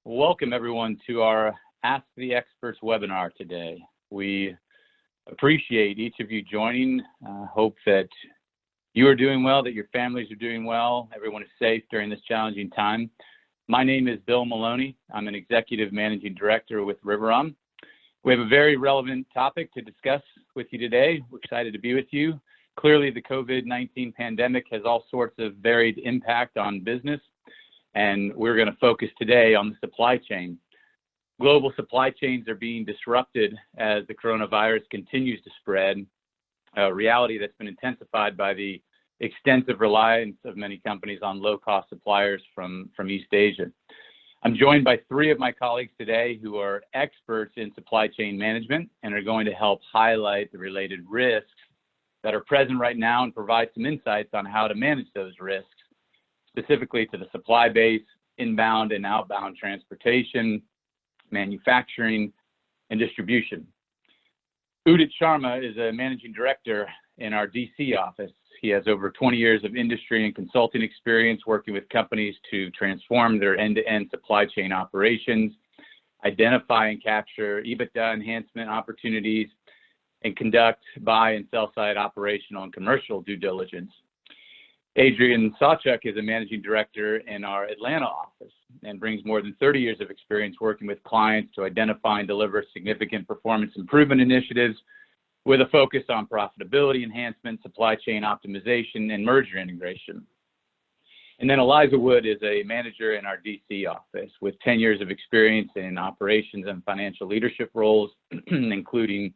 Welcome everyone to our Ask the Experts webinar today. We appreciate each of you joining. Hope that you are doing well, that your families are doing well, everyone is safe during this challenging time. My name is Bill Maloney. I'm an Executive Managing Director with Riveron. We have a very relevant topic to discuss with you today. We're excited to be with you. Clearly, the COVID-19 pandemic has all sorts of varied impact on business, and we're going to focus today on the supply chain. Global supply chains are being disrupted as the coronavirus continues to spread, a reality that's been intensified by the extensive reliance of many companies on low-cost suppliers from East Asia. I'm joined by three of my colleagues today who are experts in supply chain management and are going to help highlight the related risks that are present right now and provide some insights on how to manage those risks, specifically to the supply base, inbound and outbound transportation, manufacturing, and distribution. Udit Sharma is a managing director in our DC office. He has over 20 years of industry and consulting experience working with companies to transform their end-to-end supply chain operations, identify and capture EBITDA enhancement opportunities, and conduct buy and sell side operational and commercial due diligence. Adrian Sawchuk is a managing director in our Atlanta office and brings more than 30 years of experience working with clients to identify and deliver significant performance improvement initiatives with a focus on profitability enhancement, supply chain optimization, and merger integration. And then Eliza Wood is a manager in our DC office with 10 years of experience in operations and financial leadership roles, including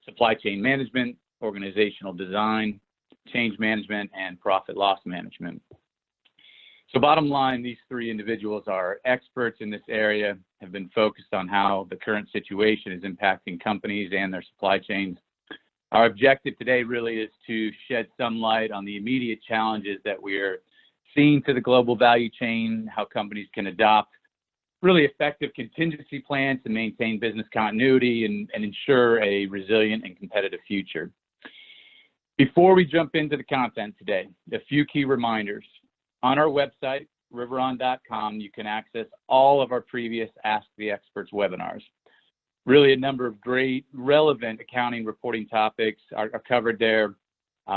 supply chain management, organizational design, change management, and profit loss management. So bottom line, these three individuals are experts in this area, have been focused on how the current situation is impacting companies and their supply chains. Our objective today really is to shed some light on the immediate challenges that we're seeing to the global value chain, how companies can adopt really effective contingency plans to maintain business continuity and ensure a resilient and competitive future. Before we jump into the content today, a few key reminders. On our website, riveron.com, you can access all of our previous Ask the Experts webinars. Really a number of great relevant accounting reporting topics are covered there.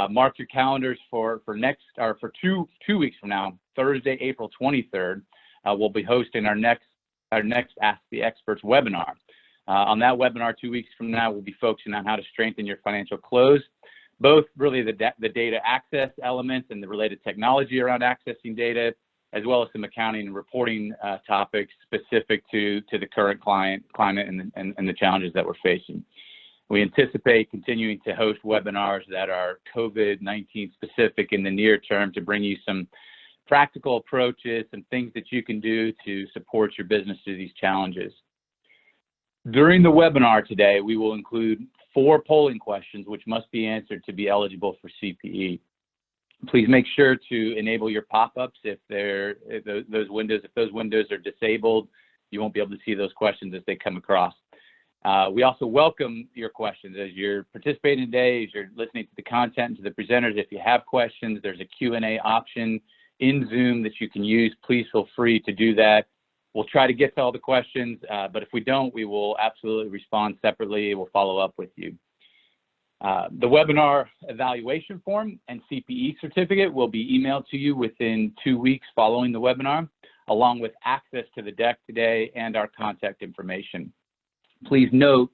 Mark your calendars for 2 weeks from now, Thursday, April 23rd. We'll be hosting our next Ask the Experts webinar. On that webinar 2 weeks from now, we'll be focusing on how to strengthen your financial close, both really the data access elements and the related technology around accessing data, as well as some accounting and reporting topics specific to the current climate and the challenges that we're facing. We anticipate continuing to host webinars that are COVID-19 specific in the near term to bring you some practical approaches and things that you can do to support your business through these challenges. During the webinar today, we will include 4 polling questions which must be answered to be eligible for CPE. Please make sure to enable your pop-ups if those windows are disabled. You won't be able to see those questions as they come across. We also welcome your questions as you're participating today, as you're listening to the content and to the presenters. If you have questions, there's a Q&A option in Zoom that you can use. Please feel free to do that. We'll try to get to all the questions, but if we don't, we will absolutely respond separately. We'll follow up with you. The webinar evaluation form and CPE certificate will be emailed to you within 2 weeks following the webinar, along with access to the deck today and our contact information. Please note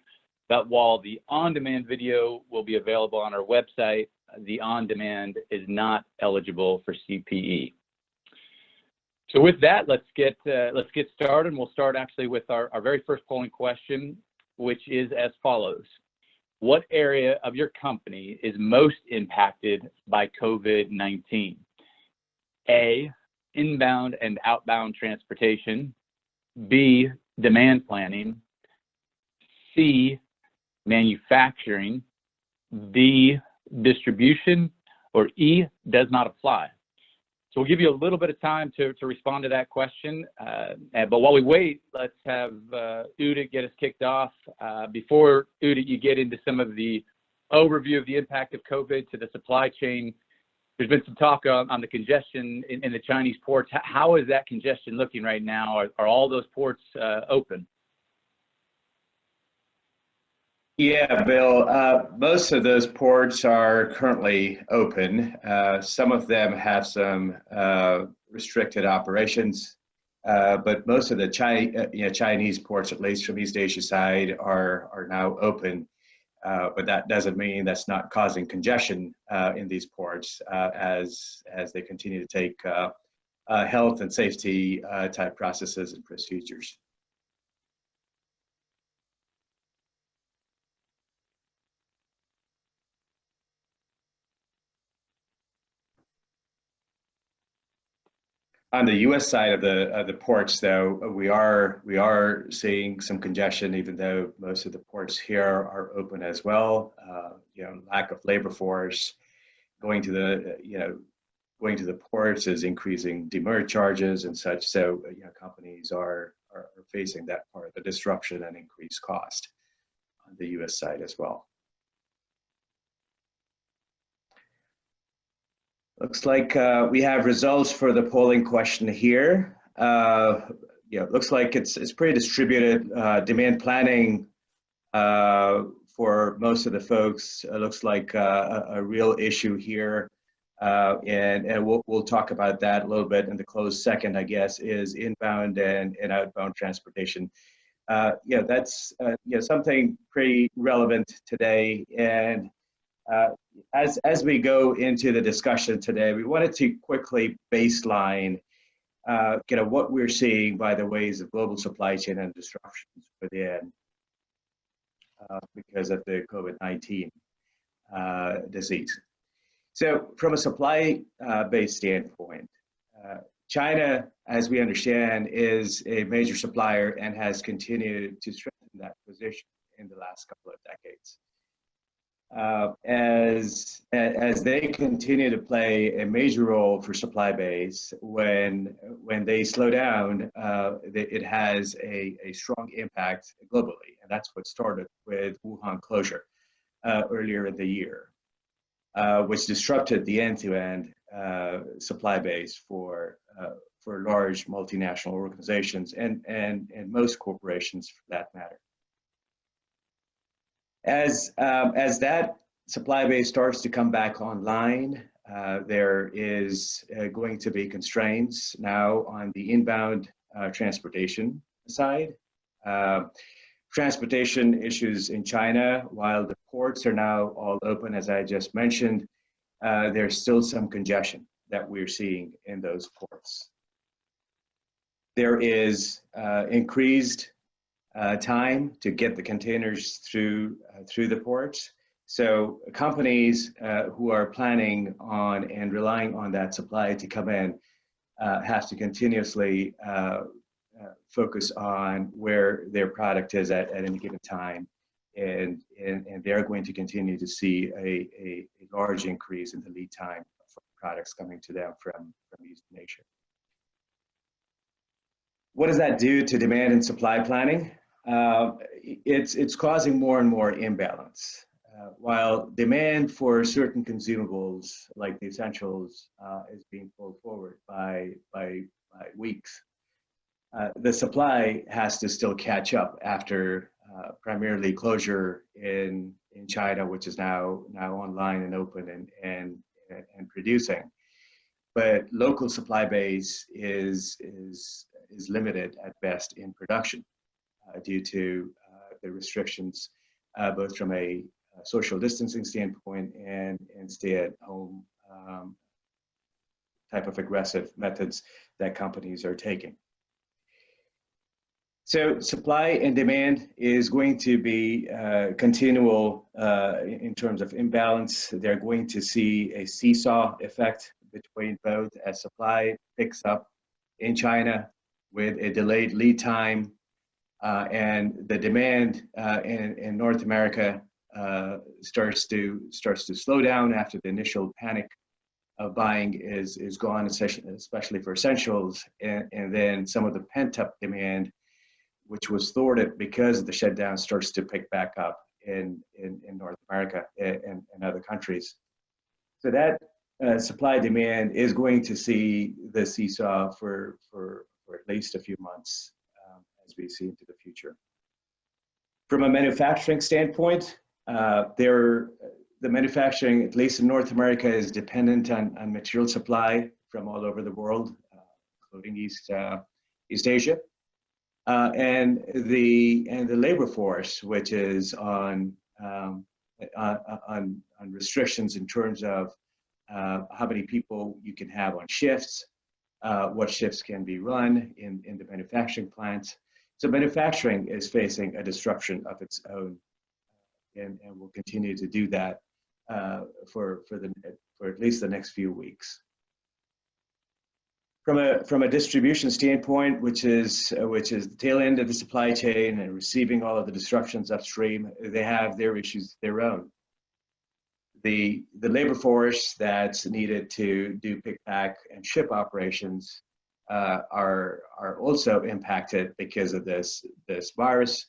that while the on-demand video will be available on our website, the on-demand is not eligible for CPE. So with that, let's get started, and we'll start actually with our very first polling question, which is as follows. What area of your company is most impacted by COVID-19? A, inbound and outbound transportation. B, demand planning. C, manufacturing. D, distribution. Or E, does not apply. So we'll give you a little bit of time to respond to that question. But while we wait, let's have Udit get us kicked off. Before, Udit, you get into some of the overview of the impact of COVID to the supply chain, There's been some talk on the congestion in the Chinese ports. How is that congestion looking right now? Are all those ports open? Yeah, Bill, most of those ports are currently open. Some of them have some restricted operations, but most of the Chinese ports, at least from East Asia side, are now open. But that doesn't mean that's not causing congestion in these ports as they continue to take health and safety type processes and procedures. On the U.S. side of the ports, though, we are seeing some congestion, even though most of the ports here are open as well. Lack of labor force going to the ports is increasing demurrage charges and such. So companies are facing that part of the disruption and increased cost on the U.S. side as well. Looks like we have results for the polling question here. Looks like it's pretty distributed. Demand planning for most of the folks looks like a real issue here, and we'll talk about that a little bit in the closed second, I guess, is inbound and outbound transportation. That's something pretty relevant today. And as we go into the discussion today, we wanted to quickly baseline what we're seeing by the ways of global supply chain and disruptions within because of the COVID-19 disease. So from a supply-based standpoint, China, as we understand, is a major supplier and has continued to strengthen that position in the last couple of decades. As they continue to play a major role for supply base, when they slow down, it has a strong impact globally, and that's what started with Wuhan closure earlier in the year, which disrupted the end-to-end supply base for large multinational organizations and most corporations for that matter. As that supply base starts to come back online, there is going to be constraints now on the inbound transportation side. Transportation issues in China, while the ports are now all open, as I just mentioned, there's still some congestion that we're seeing in those ports. There is increased time to get the containers through the ports. So companies who are planning on and relying on that supply to come in have to continuously focus on where their product is at any given time, and they're going to continue to see a large increase in the lead time for products coming to them from Eastern Asia. What does that do to demand and supply planning? It's causing more and more imbalance. While demand for certain consumables like the essentials is being pulled forward by weeks, the supply has to still catch up after primarily closure in China, which is now online and open and producing. But local supply base is limited at best in production due to the restrictions, both from a social distancing standpoint and stay-at-home type of aggressive methods that companies are taking. So supply and demand is going to be continual in terms of imbalance. They're going to see a seesaw effect between both as supply picks up in China with a delayed lead time, and the demand in North America starts to slow down after the initial panic of buying is gone, especially for essentials, and then some of the pent-up demand, which was thwarted because of the shutdown, starts to pick back up in North America and other countries. So that supply demand is going to see the seesaw for at least a few months as we see into the future. From a manufacturing standpoint, the manufacturing, at least in North America, is dependent on material supply from all over the world, including East Asia, and the labor force, which is on restrictions in terms of how many people you can have on shifts, what shifts can be run in the manufacturing plants. So manufacturing is facing a disruption of its own, and will continue to do that for at least the next few weeks. From a distribution standpoint, which is the tail end of the supply chain and receiving all of the disruptions upstream, they have their issues of their own. The labor force that's needed to do pick, pack, and ship operations are also impacted because of this virus.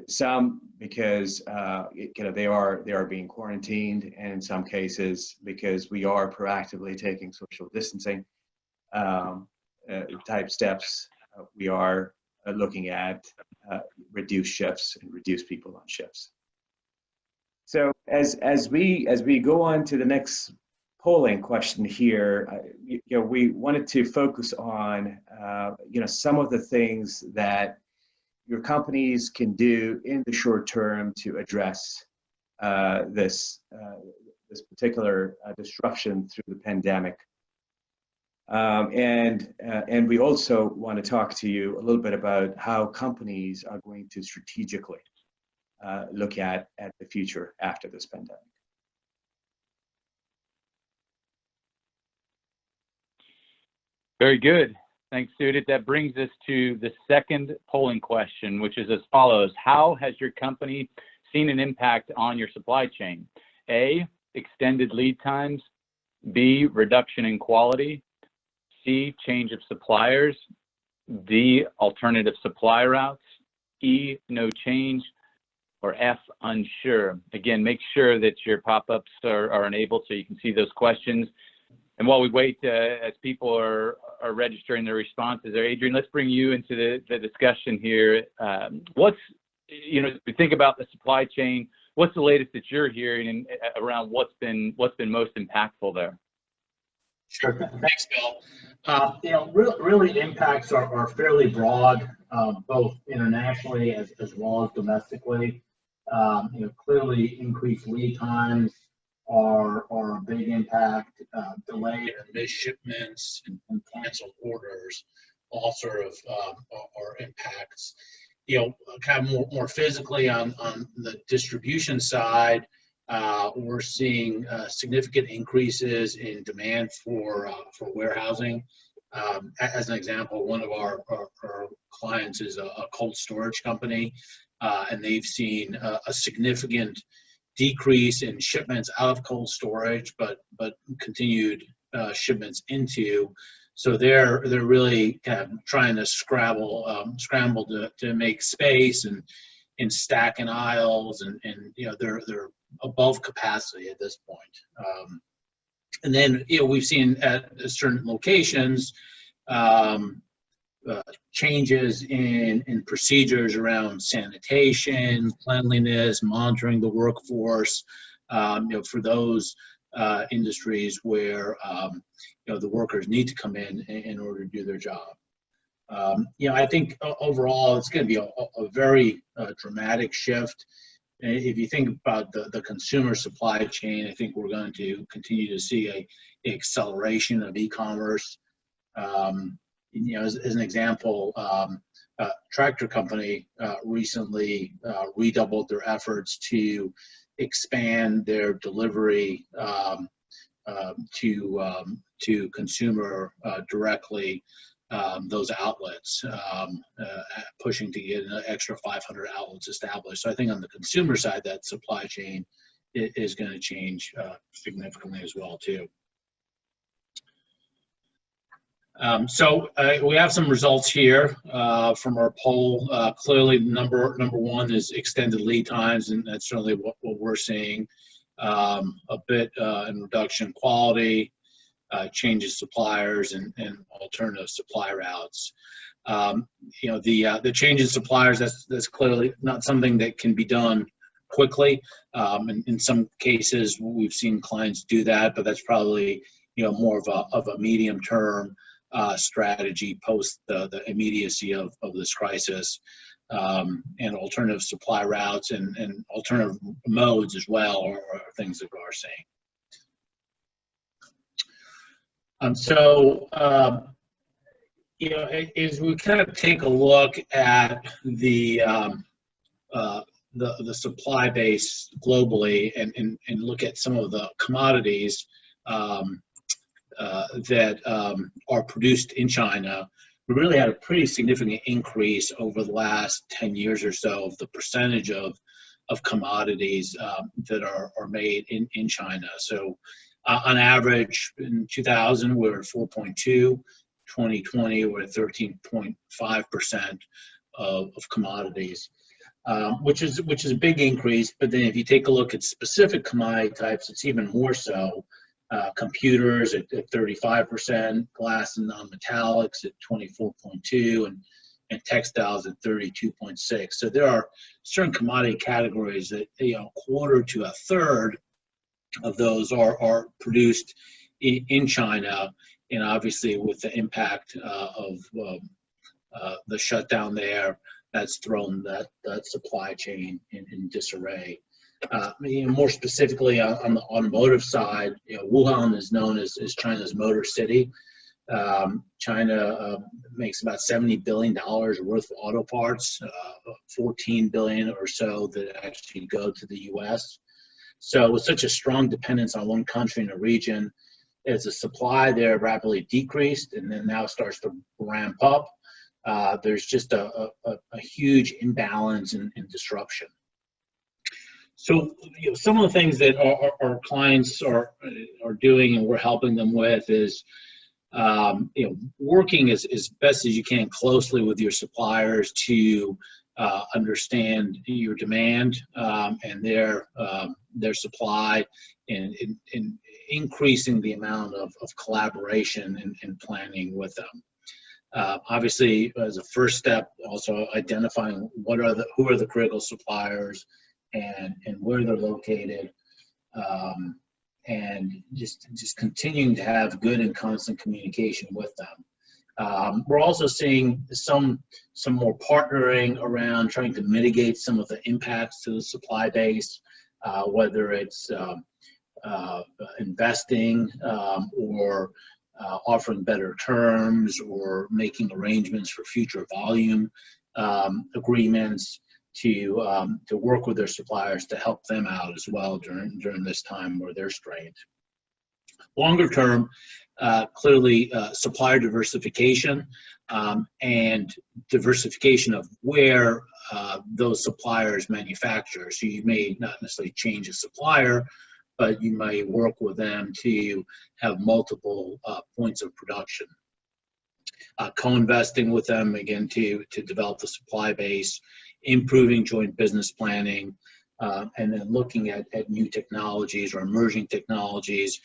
Some because they are being quarantined, and in some cases because we are proactively taking social distancing type steps. We are looking at reduced shifts and reduced people on shifts. So as we go on to the next polling question here, we wanted to focus on some of the things that your companies can do in the short term to address this particular disruption through the pandemic. And we also want to talk to you a little bit about how companies are going to strategically look at the future after this pandemic. Very good. Thanks, Judith. That brings us to the second polling question, which is as follows. How has your company seen an impact on your supply chain? A, extended lead times. B, reduction in quality. C, change of suppliers. D, alternative supply routes. E, no change. Or F, unsure. Again, make sure that your pop-ups are enabled so you can see those questions. And while we wait, as people are registering their responses there, Adrian, let's bring you into the discussion here. What's, if we think about the supply chain, what's the latest that you're hearing around what's been most impactful there? Sure. Thanks, Bill. Really impacts are fairly broad, both internationally as well as domestically. Clearly increased lead times are a big impact. Delayed or missed shipments and canceled orders all sort of are impacts. Kind of more physically on the distribution side, we're seeing significant increases in demand for warehousing. As an example, one of our clients is a cold storage company, and they've seen a significant decrease in shipments out of cold storage, but continued shipments into. So they're really kind of trying to scramble to make space and stack in aisles, and they're above capacity at this point. And then we've seen at certain locations changes in procedures around sanitation, cleanliness, monitoring the workforce. For those industries where the workers need to come in order to do their job. I think overall it's going to be a very dramatic shift. If you think about the consumer supply chain, I think we're going to continue to see an acceleration of e-commerce. As an example, a tractor company recently redoubled their efforts to expand their delivery to consumer directly, those outlets, pushing to get an extra 500 outlets established. So I think on the consumer side, that supply chain is going to change significantly as well too. So we have some results here from our poll. Clearly, number one is extended lead times, and that's certainly what we're seeing. a bit in reduction in quality, changes suppliers, and alternative supply routes. The change in suppliers, that's clearly not something that can be done quickly. In some cases, we've seen clients do that, but that's probably more of a medium term strategy post the immediacy of this crisis, and alternative supply routes and alternative modes as well are things that we're seeing. As we kind of take a look at the supply base globally and look at some of the commodities that are produced in China, we really had a pretty significant increase over the last 10 years or so of the percentage of commodities that are made in China. So on average, in 2000, we were at 4.2. 2020, we're at 13.5% of commodities, which is a big increase. But then if you take a look at specific commodity types, it's even more so. Computers at 35%, glass and non-metallics at 24.2%, and textiles at 32.6%. So there are certain commodity categories that a quarter to a third of those are produced in China, and obviously with the impact of the shutdown there, that's thrown that supply chain in disarray. More specifically on the automotive side, Wuhan is known as China's Motor City. China makes about $70 billion worth of auto parts, 14 billion or so that actually go to the U.S. So with such a strong dependence on one country in a region, as the supply there rapidly decreased and then now starts to ramp up, there's just a huge imbalance and disruption. So some of the things that our clients are doing and we're helping them with is working as best as you can closely with your suppliers to understand your demand and their supply, and increasing the amount of collaboration and planning with them. Obviously, as a first step, also identifying who are the critical suppliers and where they're located, and just continuing to have good and constant communication with them. We're also seeing some more partnering around trying to mitigate some of the impacts to the supply base, whether it's investing or offering better terms or making arrangements for future volume agreements to work with their suppliers to help them out as well during this time where they're strained. Longer term, clearly supplier diversification and diversification of where those suppliers manufacture. So you may not necessarily change a supplier, but you might work with them to have multiple points of production. Co-investing with them, again, to develop the supply base, improving joint business planning, and then looking at new technologies or emerging technologies,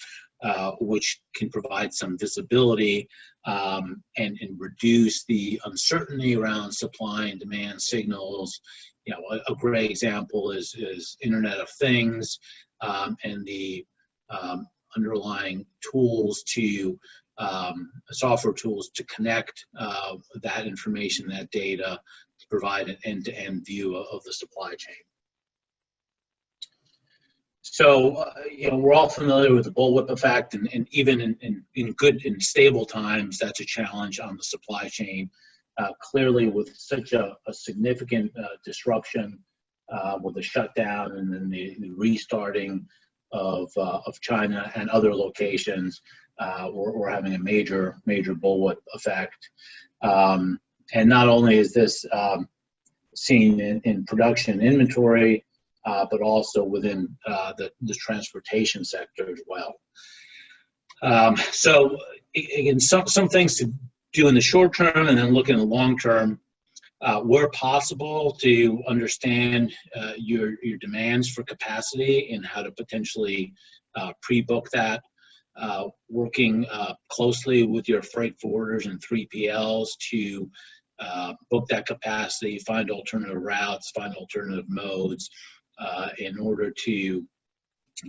which can provide some visibility and reduce the uncertainty around supply and demand signals. A great example is Internet of Things and the underlying tools software tools to connect that information, that data, to provide an end-to-end view of the supply chain. So, we're all familiar with the bullwhip effect, and even in good and stable times, that's a challenge on the supply chain. Clearly, with such a significant disruption with the shutdown and then the restarting of China and other locations, we're having a major bullwhip effect. And not only is this seen in production inventory, but also within the transportation sector as well. So again, some things to do in the short term, and then look in the long term. where possible, to understand your demands for capacity and how to potentially pre-book that, working closely with your freight forwarders and 3PLs to book that capacity, find alternative routes, find alternative modes in order to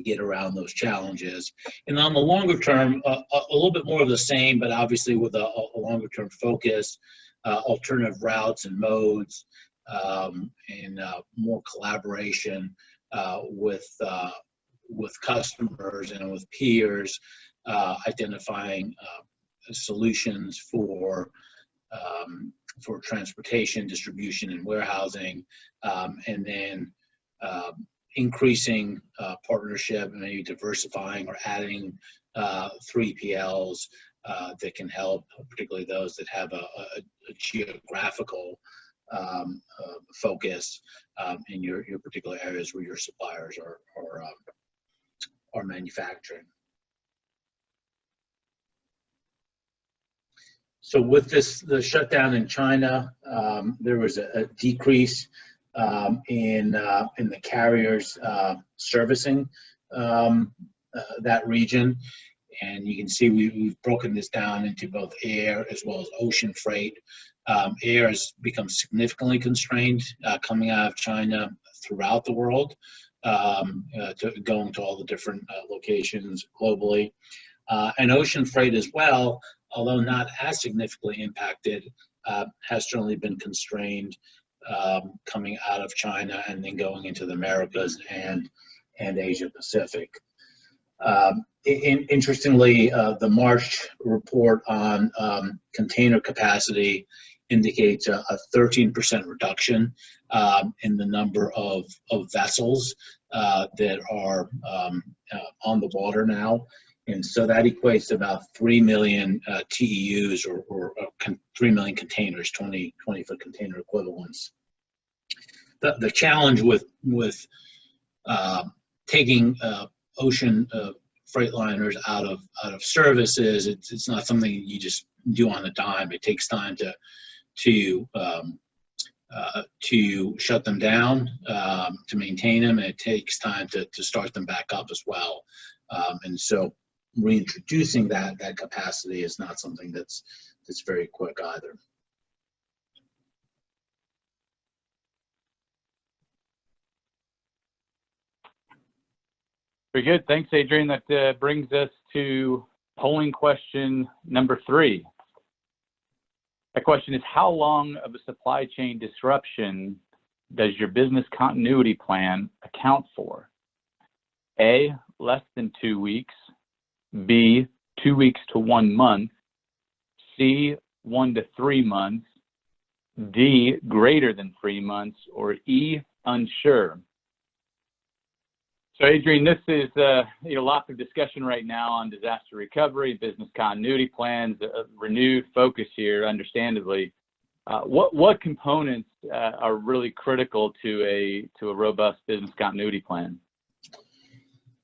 get around those challenges. And on the longer term, a little bit more of the same, but obviously with a longer term focus, alternative routes and modes, and more collaboration with customers and with peers, identifying solutions for transportation, distribution, and warehousing, and then increasing partnership and maybe diversifying or adding 3PLs that can help, particularly those that have a geographical focus in your particular areas where your suppliers are manufacturing. So with the shutdown in China, there was a decrease in the carriers servicing that region. And you can see we've broken this down into both air as well as ocean freight. Air has become significantly constrained coming out of China throughout the world, going to all the different locations globally. And ocean freight as well, although not as significantly impacted, has certainly been constrained coming out of China and then going into the Americas and Asia Pacific. Interestingly, the March report on container capacity indicates a 13% reduction in the number of vessels that are on the water now. And so that equates to about 3 million TEUs or 3 million containers, 20-foot container equivalents. The challenge with taking ocean freightliners out of service is it's not something you just do on a dime. It takes time to shut them down, to maintain them, and it takes time to start them back up as well. And so reintroducing that capacity is not something that's very quick either. Very good. Thanks, Adrian. That brings us to polling question number 3. That question is, how long of a supply chain disruption does your business continuity plan account for? A, less than 2 weeks. B, 2 weeks to 1 month. C, 1 to 3 months. D, greater than 3 months. Or E, unsure. So, Adrian, this is lots of discussion right now on disaster recovery, business continuity plans, a renewed focus here, understandably. What components are really critical to a robust business continuity plan?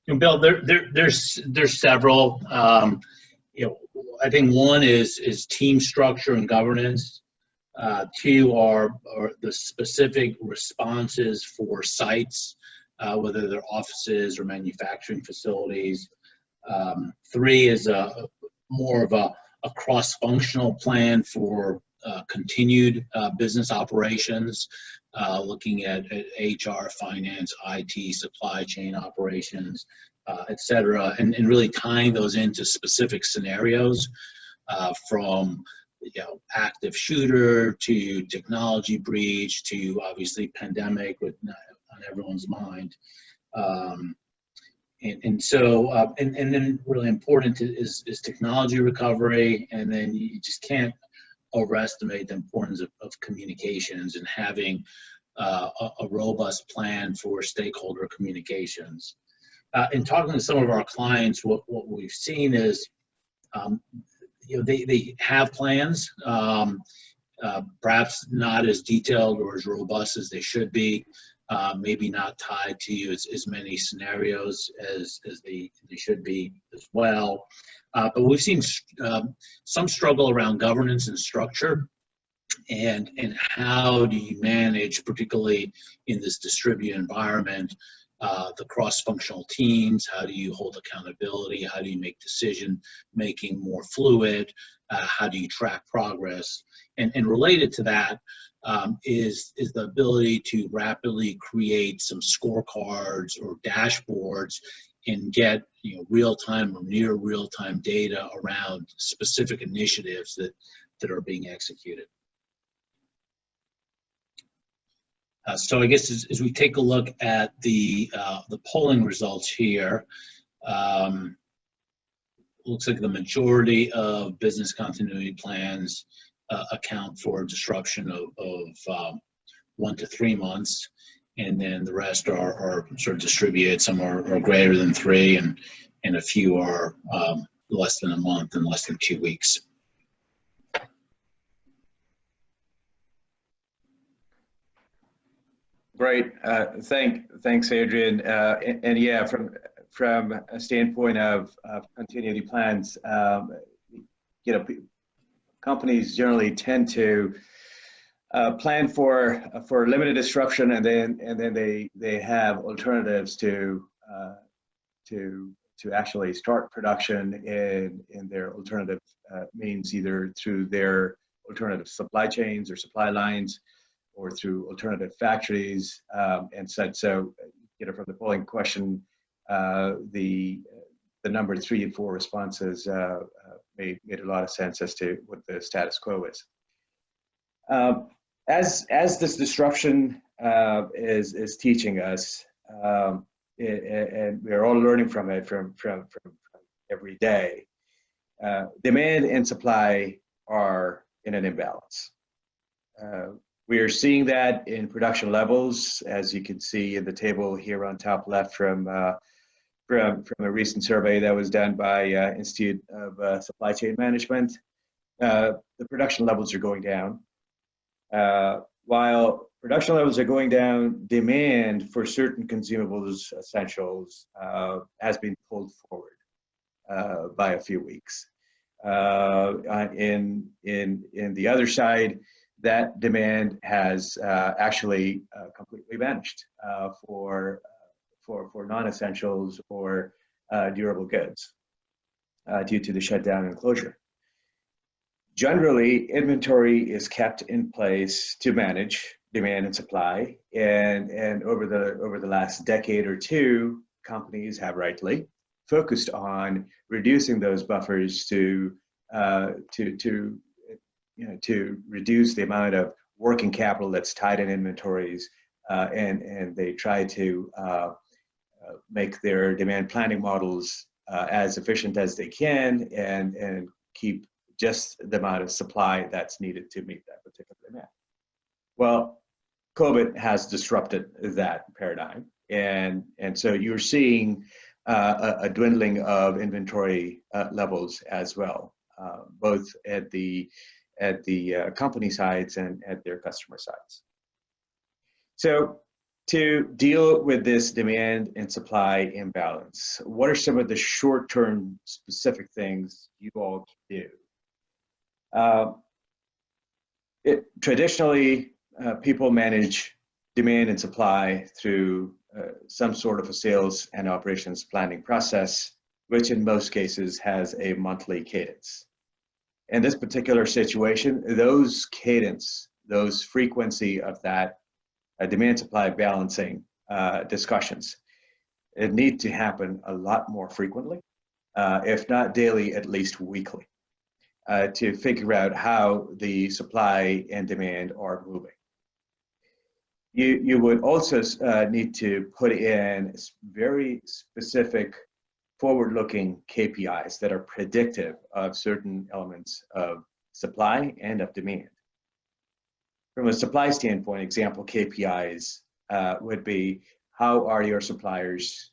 And Bill, there's several. I think one is team structure and governance. 2 are the specific responses for sites, whether they're offices or manufacturing facilities. 3 is more of a cross-functional plan for continued business operations, looking at HR, finance, IT, supply chain operations, et cetera, and really tying those into specific scenarios, from active shooter to technology breach to obviously pandemic with on everyone's mind. And then really important is technology recovery, and then you just can't overestimate the importance of communications and having a robust plan for stakeholder communications. In talking to some of our clients, what we've seen is they have plans, perhaps not as detailed or as robust as they should be, maybe not tied to as many scenarios as they should be as well. But we've seen some struggle around governance and structure. and how do you manage, particularly in this distributed environment, the cross-functional teams? How do you hold accountability? How do you make decision making more fluid? How do you track progress? And related to that is the ability to rapidly create some scorecards or dashboards and get real-time or near real-time data around specific initiatives that are being executed. So I guess as we take a look at the polling results here, looks like the majority of business continuity plans account for disruption of 1 to 3 months, and then the rest are sort of distributed. Some are greater than 3, and a few are less than a month and less than 2 weeks. Great, thanks, Adrian. And yeah, from a standpoint of continuity plans, companies generally tend to plan for limited disruption, and then they have alternatives to actually start production in their alternative means, either through their alternative supply chains or supply lines, or through alternative factories and such. So, from the polling question, the number 3 and 4 responses made a lot of sense as to what the status quo is. As this disruption is teaching us, and we're all learning from it from every day, demand and supply are in an imbalance. We are seeing that in production levels, as you can see in the table here on top left from a recent survey that was done by Institute of Supply Chain Management. The production levels are going down. While production levels are going down, demand for certain consumables, essentials, has been pulled forward by a few weeks. In the other side, that demand has actually completely vanished for non-essentials or durable goods due to the shutdown and closure. Generally, inventory is kept in place to manage demand and supply, and over the last decade or two, companies have rightly focused on reducing those buffers to reduce the amount of working capital that's tied in inventories, and they try to make their demand planning models as efficient as they can, and keep just the amount of supply that's needed to meet that particular demand. Well, COVID has disrupted that paradigm, and so you're seeing a dwindling of inventory levels as well, both at the company sides and at their customer sides. So to deal with this demand and supply imbalance, what are some of the short-term specific things you all can do? Traditionally, people manage demand and supply through some sort of a sales and operations planning process, which in most cases has a monthly cadence. In this particular situation, those cadence, those frequency of that demand supply balancing discussions, it need to happen a lot more frequently, if not daily, at least weekly, to figure out how the supply and demand are moving. You would also need to put in very specific forward-looking KPIs that are predictive of certain elements of supply and of demand. From a supply standpoint, example KPIs would be, how are your suppliers'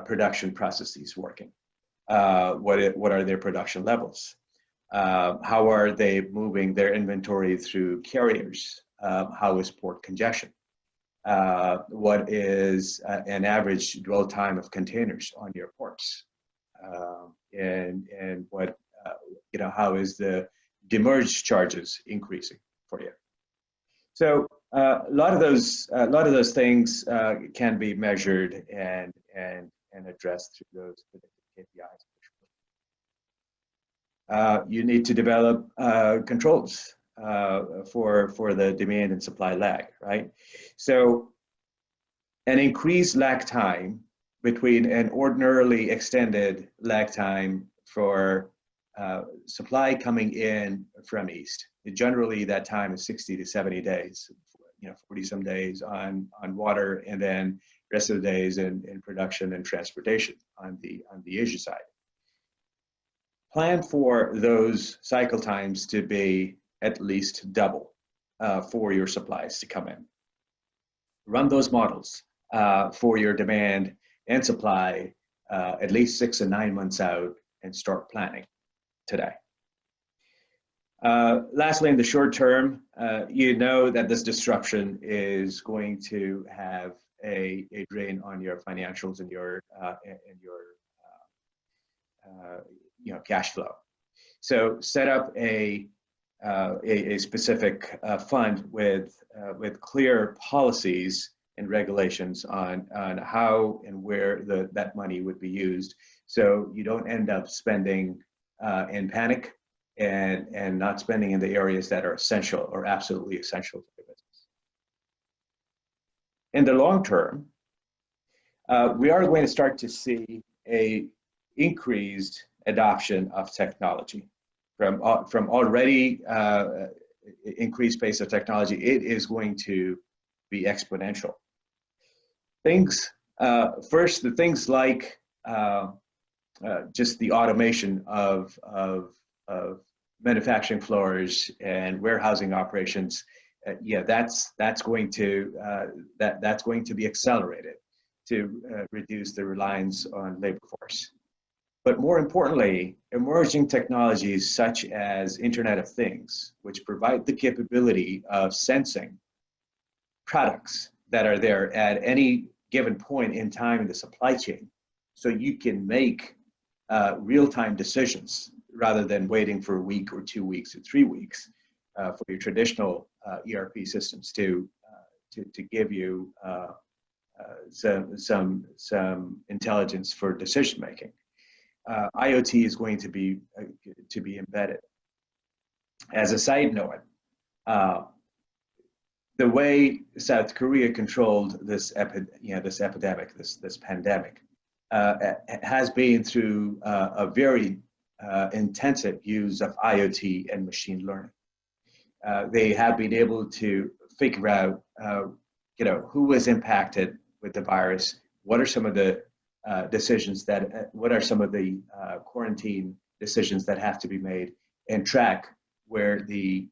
production processes working? What are their production levels? How are they moving their inventory through carriers? How is port congestion? What is an average dwell time of containers on your ports? And what, how is the demurrage charges increasing for you. So a lot of those things can be measured and addressed through those KPIs. You need to develop controls for the demand and supply lag, right? So an increased lag time between an ordinarily extended lag time for supply coming in from east. Generally, that time is 60 to 70 days, 40 some days on water, and then rest of the days in production and transportation on the Asia side. Plan for those cycle times to be at least double for your supplies to come in. Run those models for your demand and supply at least 6 and 9 months out, and start planning today. Lastly, in the short term, you know that this disruption is going to have a drain on your financials and your cash flow. So set up a specific fund with clear policies and regulations on how and where that money would be used, so you don't end up spending in panic and not spending in the areas that are essential or absolutely essential to the business. In the long term, we are going to start to see a increased adoption of technology from already increased pace of technology. It is going to be exponential. Things first, the things like just the automation of manufacturing floors and warehousing operations. That's going to be accelerated to reduce the reliance on labor force. But more importantly, emerging technologies such as Internet of Things, which provide the capability of sensing products that are there at any given point in time in the supply chain, so you can make real-time decisions rather than waiting for a week or 2 weeks or 3 weeks for your traditional ERP systems to give you some intelligence for decision making. IoT is going to be embedded. As a side note, the way South Korea controlled this epidemic, this pandemic, has been through a very intensive use of IoT and machine learning. They have been able to figure out, who was impacted with the virus. What are some of the decisions what are some of the quarantine decisions that have to be made, and track where the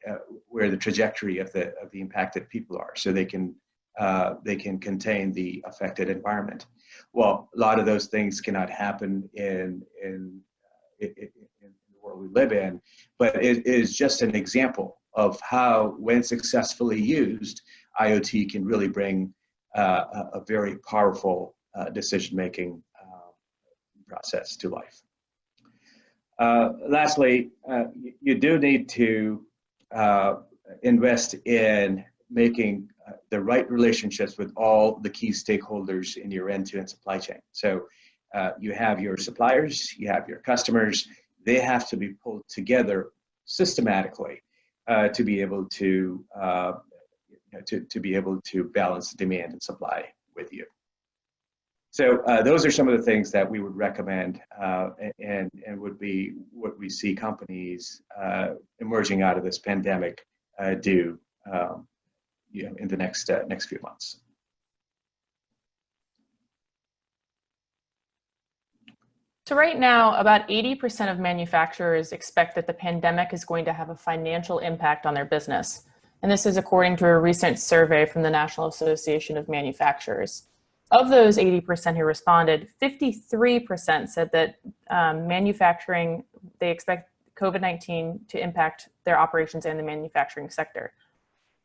trajectory of the impacted people are, so they can contain the affected environment. Well, a lot of those things cannot happen in the world we live in, but it is just an example of how, when successfully used, IoT can really bring a very powerful decision-making process to life. Lastly, you do need to invest in making the right relationships with all the key stakeholders in your end-to-end supply chain. So you have your suppliers, you have your customers. They have to be pulled together systematically to be able to balance demand and supply with you. So those are some of the things that we would recommend and would be what we see companies emerging out of this pandemic do in the next few months. So right now, about 80% of manufacturers expect that the pandemic is going to have a financial impact on their business. And this is according to a recent survey from the National Association of Manufacturers. Of those 80% who responded, 53% said that manufacturing, they expect COVID-19 to impact their operations in the manufacturing sector.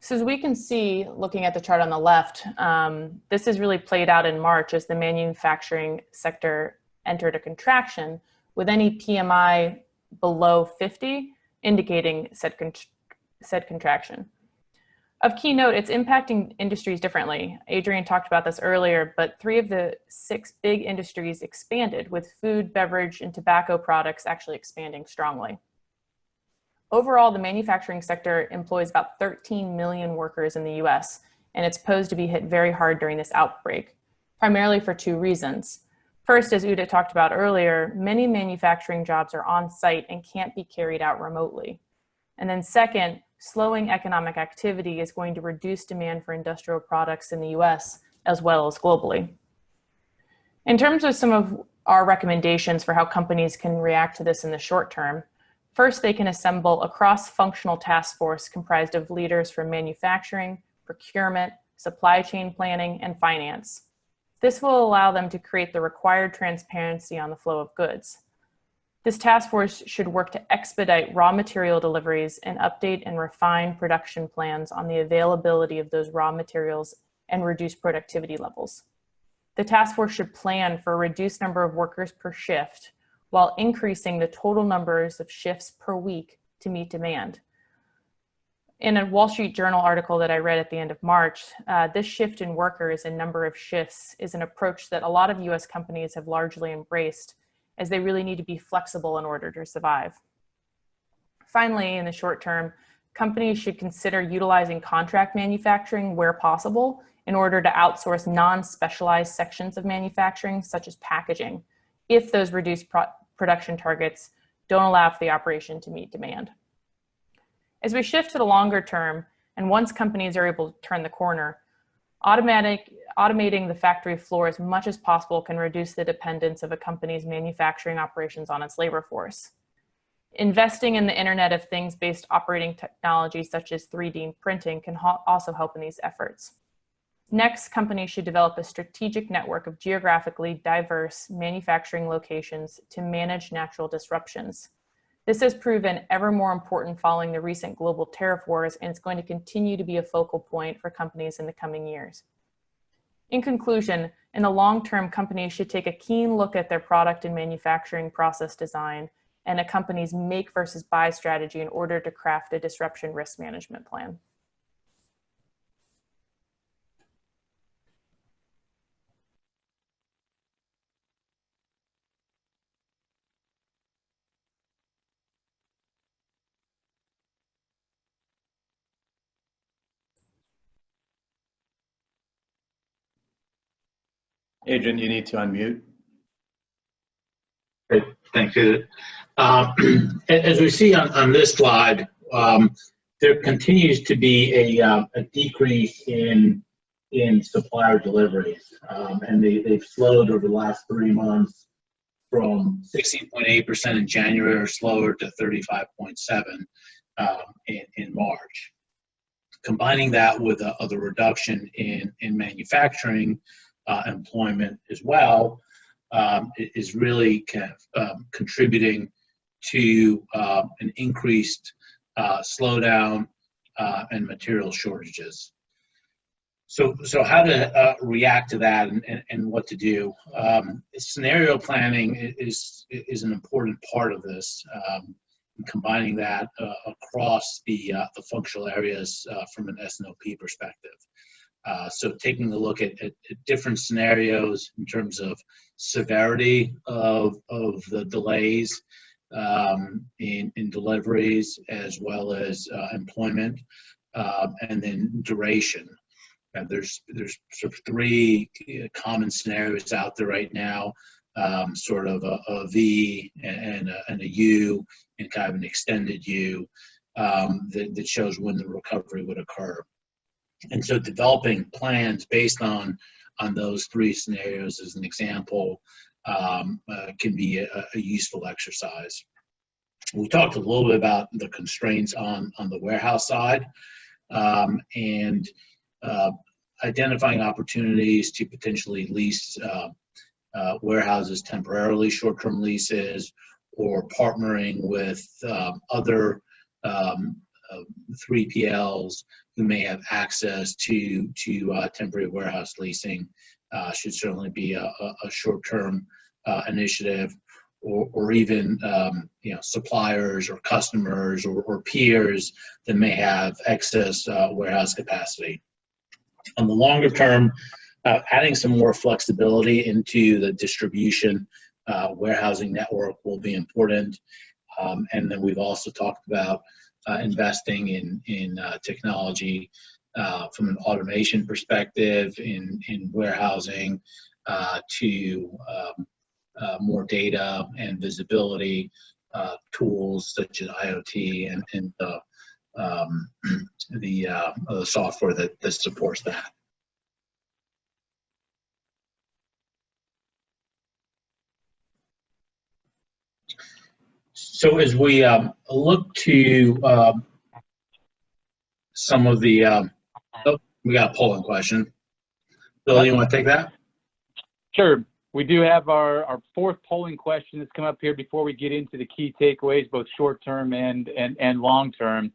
So as we can see, looking at the chart on the left, this is really played out in March as the manufacturing sector entered a contraction, with any PMI below 50 indicating said contraction. Of key note, it's impacting industries differently. Adrian talked about this earlier, but 3 of the 6 big industries expanded, with food, beverage, and tobacco products actually expanding strongly. Overall, the manufacturing sector employs about 13 million workers in the US, and it's posed to be hit very hard during this outbreak, primarily for 2 reasons. First, as Uda talked about earlier, many manufacturing jobs are on site and can't be carried out remotely. And then second, slowing economic activity is going to reduce demand for industrial products in the US as well as globally. In terms of some of our recommendations for how companies can react to this in the short term, first, they can assemble a cross-functional task force comprised of leaders from manufacturing, procurement, supply chain planning, and finance. This will allow them to create the required transparency on the flow of goods. This task force should work to expedite raw material deliveries and update and refine production plans on the availability of those raw materials and reduce productivity levels. The task force should plan for a reduced number of workers per shift while increasing the total numbers of shifts per week to meet demand. In a Wall Street Journal article that I read at the end of March, this shift in workers and number of shifts is an approach that a lot of US companies have largely embraced, as they really need to be flexible in order to survive. Finally, in the short term, companies should consider utilizing contract manufacturing where possible in order to outsource non-specialized sections of manufacturing, such as packaging, if those reduced production targets don't allow for the operation to meet demand. As we shift to the longer term, and once companies are able to turn the corner, automating the factory floor as much as possible can reduce the dependence of a company's manufacturing operations on its labor force. Investing in the Internet of Things based operating technology such as 3D printing can also help in these efforts. Next, companies should develop a strategic network of geographically diverse manufacturing locations to manage natural disruptions. This has proven ever more important following the recent global tariff wars, and it's going to continue to be a focal point for companies in the coming years. In conclusion, in the long term, companies should take a keen look at their product and manufacturing process design and a company's make versus buy strategy in order to craft a disruption risk management plan. Adrian, you need to unmute. Great, thanks, Edith. As we see on this slide, there continues to be a decrease in supplier deliveries, and they've slowed over the last 3 months from 16.8% in January or slower to 35.7% in March. Combining that with the reduction in manufacturing employment as well is really kind of contributing to an increased slowdown and material shortages. So how to react to that and what to do? Scenario planning is an important part of this, combining that across the functional areas from an S&OP perspective. So taking a look at different scenarios in terms of severity of the delays in deliveries, as well as employment, and then duration. There's sort of 3 common scenarios out there right now, sort of a V and a U and kind of an extended U that shows when the recovery would occur. And so developing plans based on those 3 scenarios as an example can be a useful exercise. We talked a little bit about the constraints on the warehouse side, and identifying opportunities to potentially lease warehouses temporarily, short-term leases, or partnering with other 3PLs who may have access to temporary warehouse leasing should certainly be a short-term initiative, or even suppliers or customers or peers that may have excess warehouse capacity. On the longer term, adding some more flexibility into the distribution warehousing network will be important. And then we've also talked about investing in technology from an automation perspective in warehousing to more data and visibility tools such as IoT and the software that supports that. So as we look to some of the, oh, we got a polling question. Bill, you want to take that? Sure. We do have our fourth polling question that's come up here before we get into the key takeaways, both short-term and long-term.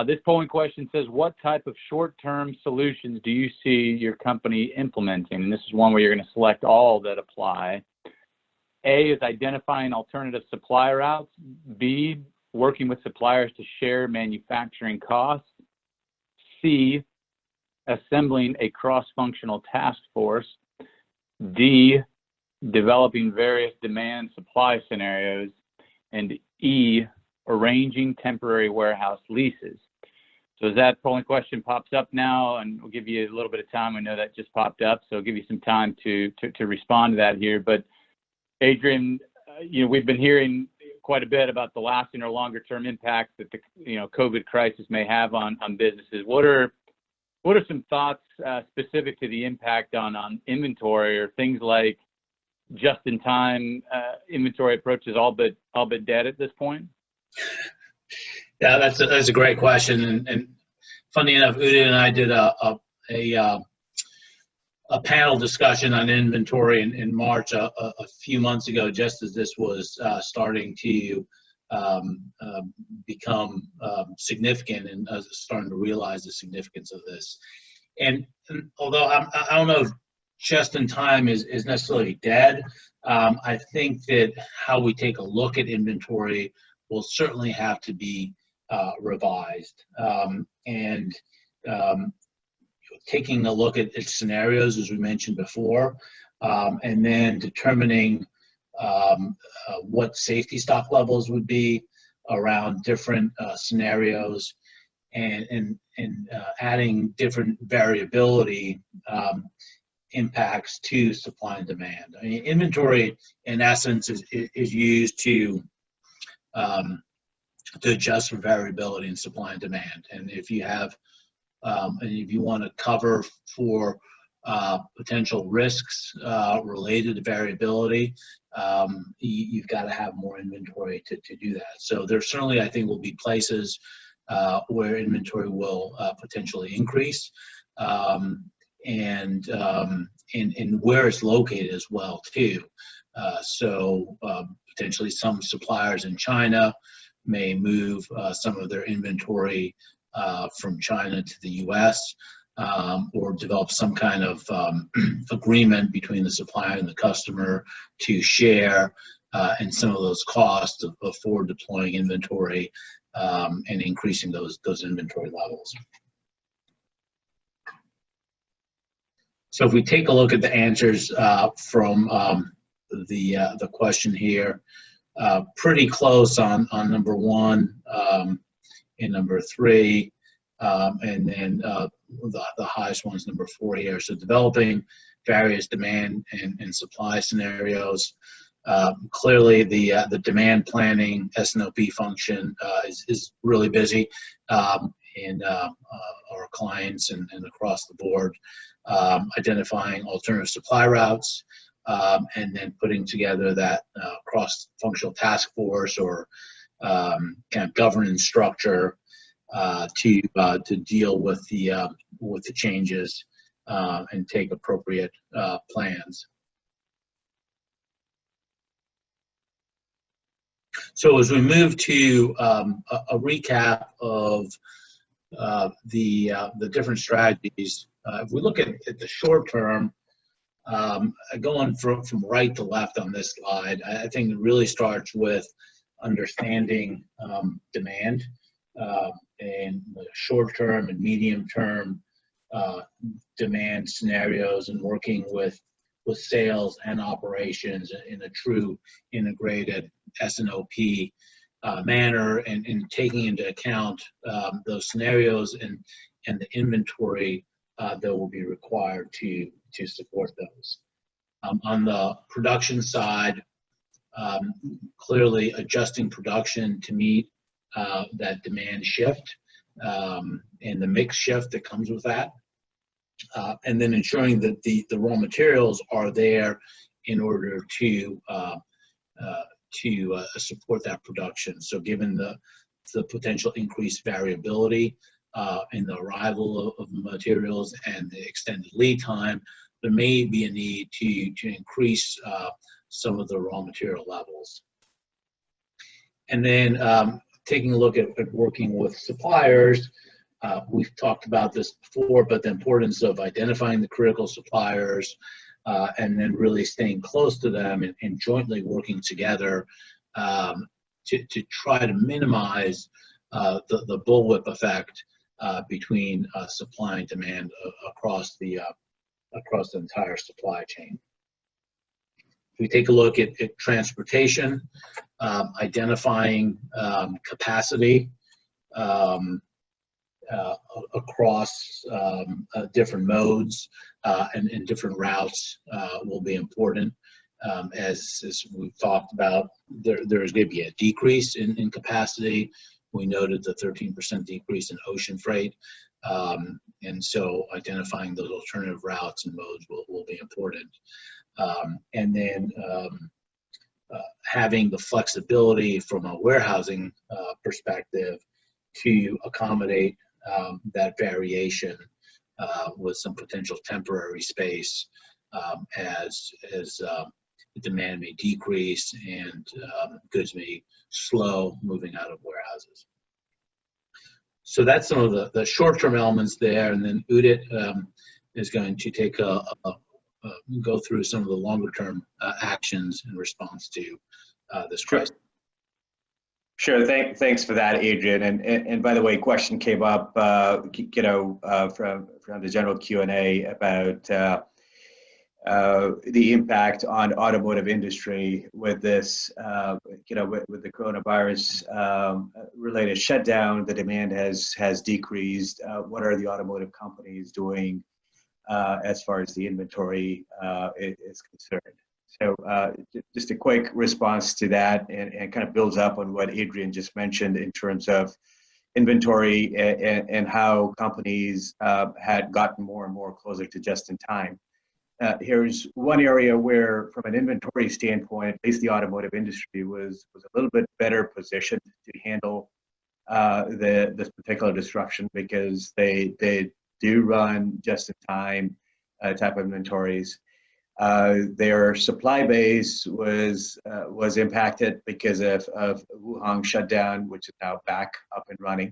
This polling question says, what type of short-term solutions do you see your company implementing? And this is one where you're going to select all that apply. A is identifying alternative supply routes. B, working with suppliers to share manufacturing costs. C, assembling a cross-functional task force. D, developing various demand supply scenarios. And E, arranging temporary warehouse leases. So as that polling question pops up now, and we'll give you a little bit of time, I know that just popped up, so I'll give you some time to respond to that here. But Adrian, we've been hearing quite a bit about the lasting or longer term impacts that the COVID crisis may have on businesses. What are some thoughts specific to the impact on inventory, or things like just-in-time inventory approaches all but dead at this point? Yeah, that's a great question, and funny enough, Udit and I did a panel discussion on inventory in March a few months ago, just as this was starting to become significant, and starting to realize the significance of this. And although I don't know if just in time is necessarily dead, I think that how we take a look at inventory will certainly have to be revised. Taking a look at its scenarios, as we mentioned before, and then determining what safety stock levels would be around different scenarios, and adding different variability impacts to supply and demand. I mean, inventory, in essence, is used to adjust for variability in supply and demand. And if you have and if you want to cover for potential risks related to variability, you've got to have more inventory to do that. So there certainly, I think, will be places where inventory will potentially increase, and where it's located as well too. So potentially some suppliers in China may move some of their inventory from China to the U.S., or develop some kind of agreement between the supplier and the customer to share in some of those costs of forward deploying inventory and increasing those inventory levels. So if we take a look at the answers from the question here, pretty close on number 1 and number 3, and then the highest one is number 4 here. So developing various demand and supply scenarios. Clearly, the demand planning S&OP function is really busy, and our clients and across the board, identifying alternative supply routes, and then putting together that cross-functional task force or kind of governance structure to deal with the changes and take appropriate plans. So as we move to a recap of the different strategies, if we look at the short term, Going from right to left on this slide, I think it really starts with understanding demand and the short-term and medium-term demand scenarios, and working with sales and operations in a true integrated S&OP manner, and taking into account those scenarios and the inventory that will be required to support those. On the production side, clearly adjusting production to meet that demand shift and the mix shift that comes with that. And then ensuring that the raw materials are there in order to support that production. So given the potential increased variability in the arrival of materials and the extended lead time, there may be a need to increase some of the raw material levels. And then taking a look at working with suppliers. We've talked about this before, but the importance of identifying the critical suppliers and then really staying close to them and jointly working together to try to minimize the bullwhip effect between supply and demand across the entire supply chain. If we take a look at transportation, identifying capacity across different modes and different routes will be important. As we've talked about, there's going to be a decrease in capacity. We noted the 13% decrease in ocean freight. And so identifying those alternative routes and modes will be important. And then having the flexibility from a warehousing perspective to accommodate that variation with some potential temporary space as demand may decrease and goods may slow moving out of warehouses. So that's some of the short-term elements there, and then Udit is going to take go through some of the longer-term actions in response to this crisis. Sure. Thanks for that, Adrian. And by the way, question came up, from the general Q&A about the impact on automotive industry with this, with the coronavirus related shutdown. The demand has decreased. What are the automotive companies doing as far as the inventory is concerned? So just a quick response to that, and kind of builds up on what Adrian just mentioned in terms of inventory and how companies had gotten more and more closer to just in time. Here's one area where, from an inventory standpoint, at least the automotive industry was a little bit better positioned to handle this particular disruption, because they do run just in time type of inventories. Their supply base was impacted because of Wuhan shutdown, which is now back up and running.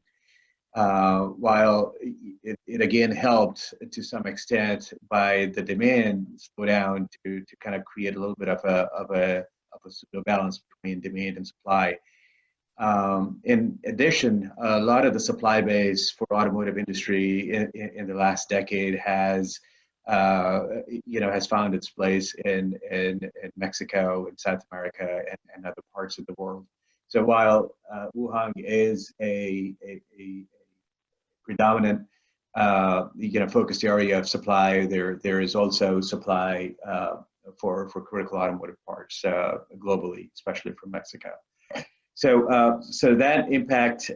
While it again helped to some extent by the demand slowdown to kind of create a little bit of a pseudo balance between demand and supply. In addition, a lot of the supply base for automotive industry in the last decade has found its place in Mexico, in South America, and other parts of the world. So while Wuhan is a predominant focused area of supply, there is also supply for critical automotive parts globally, especially from Mexico. So that impact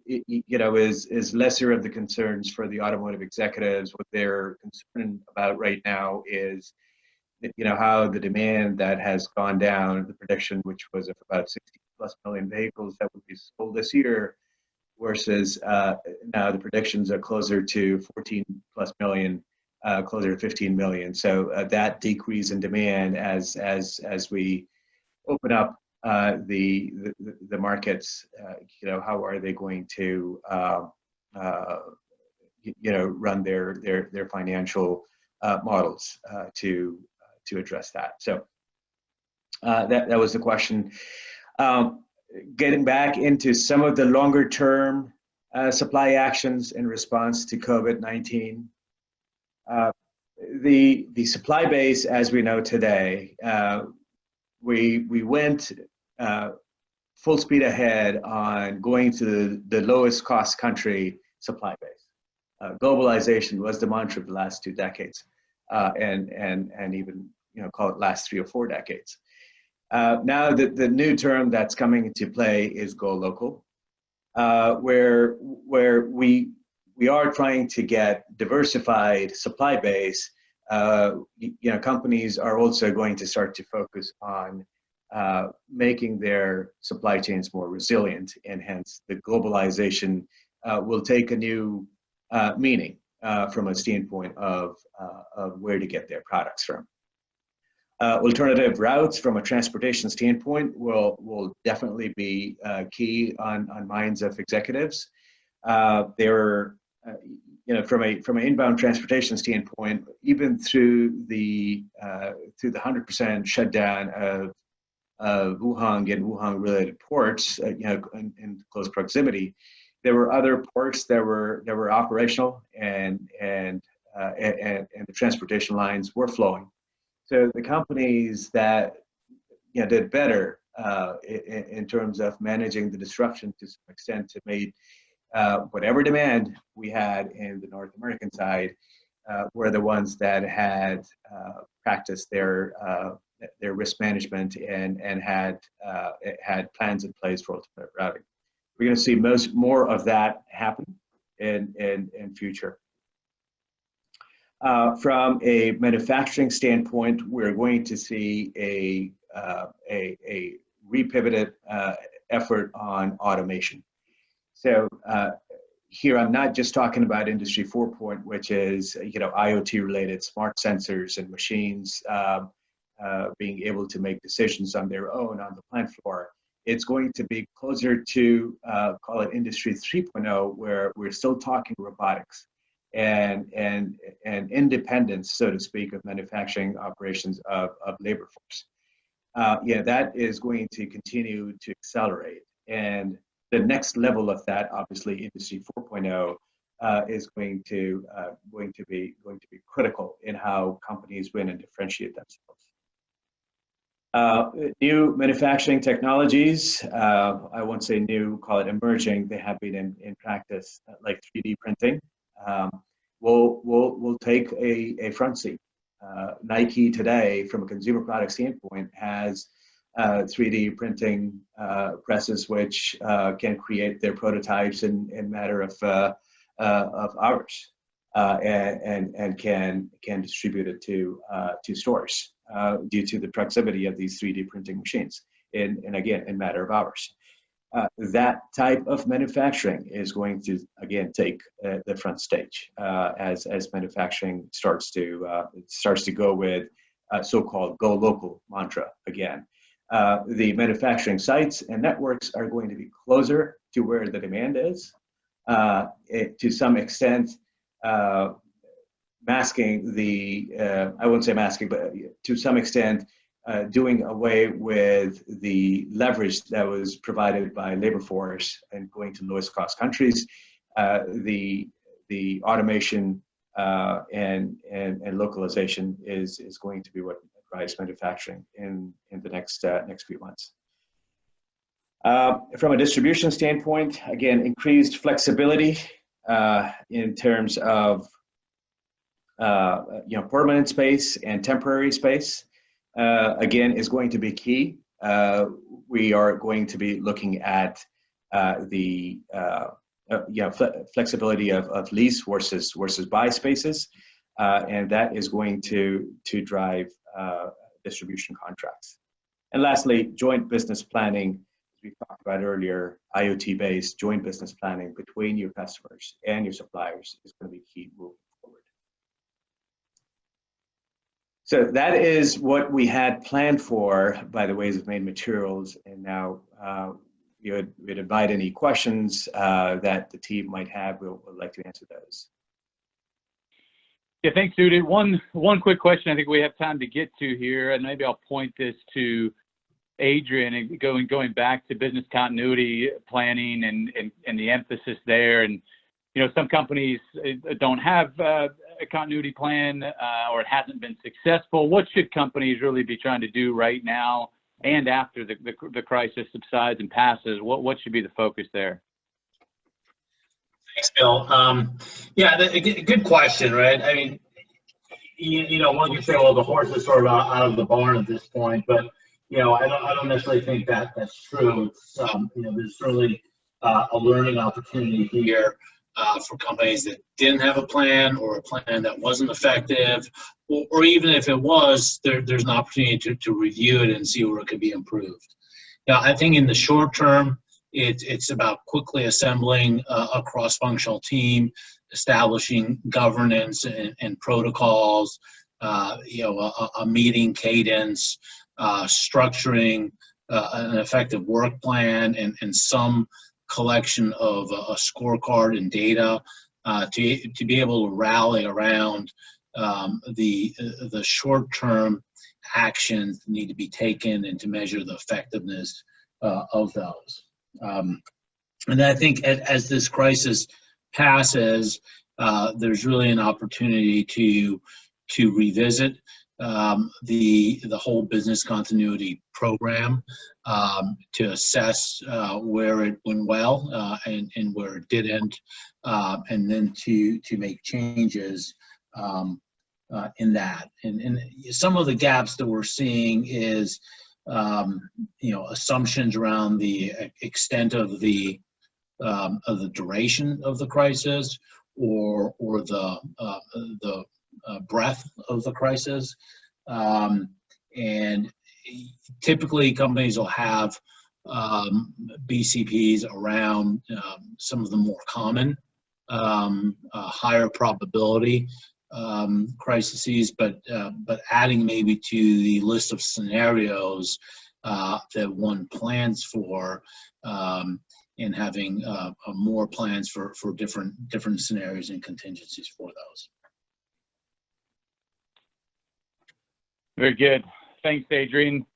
is lesser of the concerns for the automotive executives. What they're concerned about right now is how the demand that has gone down, the prediction, which was of about 60+ million vehicles that would be sold this year, versus now the predictions are closer to 14+ million, closer to 15 million. So that decrease in demand as we open up the markets, how are they going to run their financial models to address that. So that was the question. Getting back into some of the longer term supply actions in response to COVID-19. The supply base, as we know today, we went full speed ahead on going to the lowest cost country supply base. Globalization was the mantra of the last 2 decades, and even call it last 3 or 4 decades. Now the new term that's coming into play is go local, where we are trying to get diversified supply base. Companies are also going to start to focus on making their supply chains more resilient, and hence the globalization will take a new meaning from a standpoint of where to get their products from. Alternative routes from a transportation standpoint will definitely be key on minds of executives. They're from an inbound transportation standpoint, even through the 100% shutdown of Wuhan and Wuhan-related ports, in close proximity, there were other ports that were operational, and the transportation lines were flowing. So the companies that did better in terms of managing the disruption to some extent to made whatever demand we had in the North American side were the ones that had practiced their risk management and had plans in place for alternate routing. We're going to see more of that happen in future. From a manufacturing standpoint, we're going to see a repivoted effort on automation. So here I'm not just talking about Industry 4.0, which is IoT related smart sensors and machines being able to make decisions on their own on the plant floor. It's going to be closer to call it Industry 3.0, where we're still talking robotics and independence, so to speak, of manufacturing operations of labor force. That is going to continue to accelerate, and the next level of that, obviously, Industry 4.0, is going to be critical in how companies win and differentiate themselves. New manufacturing technologies, I won't say new, call it emerging. They have been in practice, like 3D printing. Will take a front seat. Nike today, from a consumer product standpoint, has 3D printing presses which can create their prototypes in a matter of hours, and can distribute it to stores due to the proximity of these 3D printing machines, and again, in a matter of hours. That type of manufacturing is going to again take the front stage as manufacturing starts to go with so-called go local mantra again. The manufacturing sites and networks are going to be closer to where the demand is, to some extent masking the, I wouldn't say masking, but to some extent doing away with the leverage that was provided by labor force and going to lowest cost countries. The automation and localization is going to be what drives manufacturing in the next few months. From a distribution standpoint, again, increased flexibility in terms of permanent space and temporary space, again, is going to be key. We are going to be looking at the flexibility of lease versus buy spaces, and that is going to drive distribution contracts. And lastly, joint business planning, as we talked about earlier, IoT-based joint business planning between your customers and your suppliers is going to be key moving forward. So that is what we had planned for by the ways of made materials, and now we'd invite any questions that the team might have. We'd like to answer those. Yeah, thanks, Judith. One quick question I think we have time to get to here, and maybe I'll point this to Adrian, and going back to business continuity planning and the emphasis there. And some companies don't have a continuity plan, or it hasn't been successful. What should companies really be trying to do right now and after the crisis subsides and passes? What should be the focus there? Thanks, Bill. Yeah, good question, right? I mean, one can say, well, the horse is sort of out of the barn at this point, but I don't necessarily think that that's true. It's there's certainly a learning opportunity here for companies that didn't have a plan, or a plan that wasn't effective, or even if it was, there's an opportunity to review it and see where it could be improved. I think in the short term, it's about quickly assembling a cross-functional team, establishing governance and protocols, a meeting cadence, structuring an effective work plan, and some collection of a scorecard and data to be able to rally around the short-term actions that need to be taken and to measure the effectiveness of those. And I think as this crisis passes, there's really an opportunity to revisit the whole business continuity program, to assess where it went well and where it didn't, and then to make changes in that. And some of the gaps that we're seeing is assumptions around the extent of the duration of the crisis, or the breadth of the crisis. And typically companies will have BCPs around some of the more common, higher probability crises, but adding maybe to the list of scenarios that one plans for, and having more plans for different scenarios and contingencies for those. Very good. Thanks, Adrian.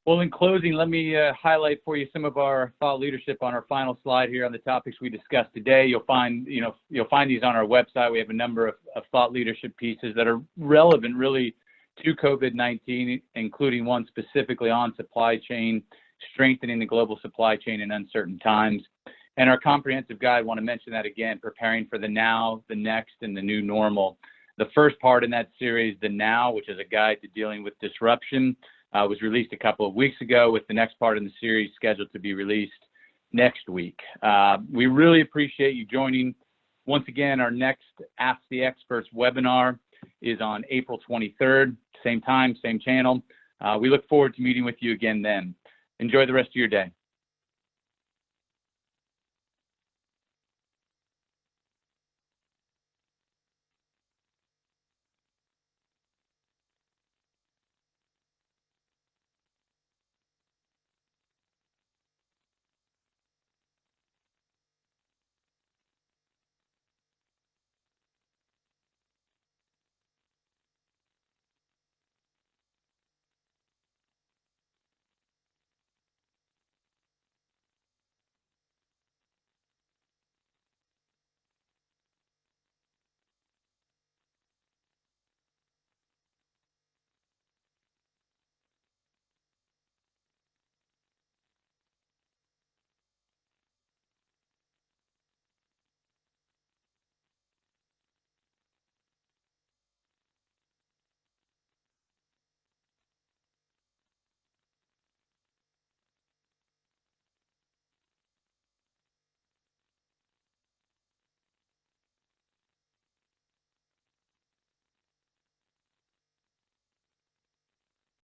Well, in closing, let me highlight for you some of our thought leadership on our final slide here on the topics we discussed today. You'll find these on our website. We have a number of thought leadership pieces that are relevant really to COVID-19, including one specifically on supply chain, strengthening the global supply chain in uncertain times. And our comprehensive guide, I want to mention that again, preparing for the now, the next, and the new normal. The first part in that series, the now, which is a guide to dealing with disruption, was released a couple of weeks ago, with the next part in the series scheduled to be released next week. We really appreciate you joining. Once again, our next Ask the Experts webinar is on April 23rd, same time, same channel. We look forward to meeting with you again then. Enjoy the rest of your day.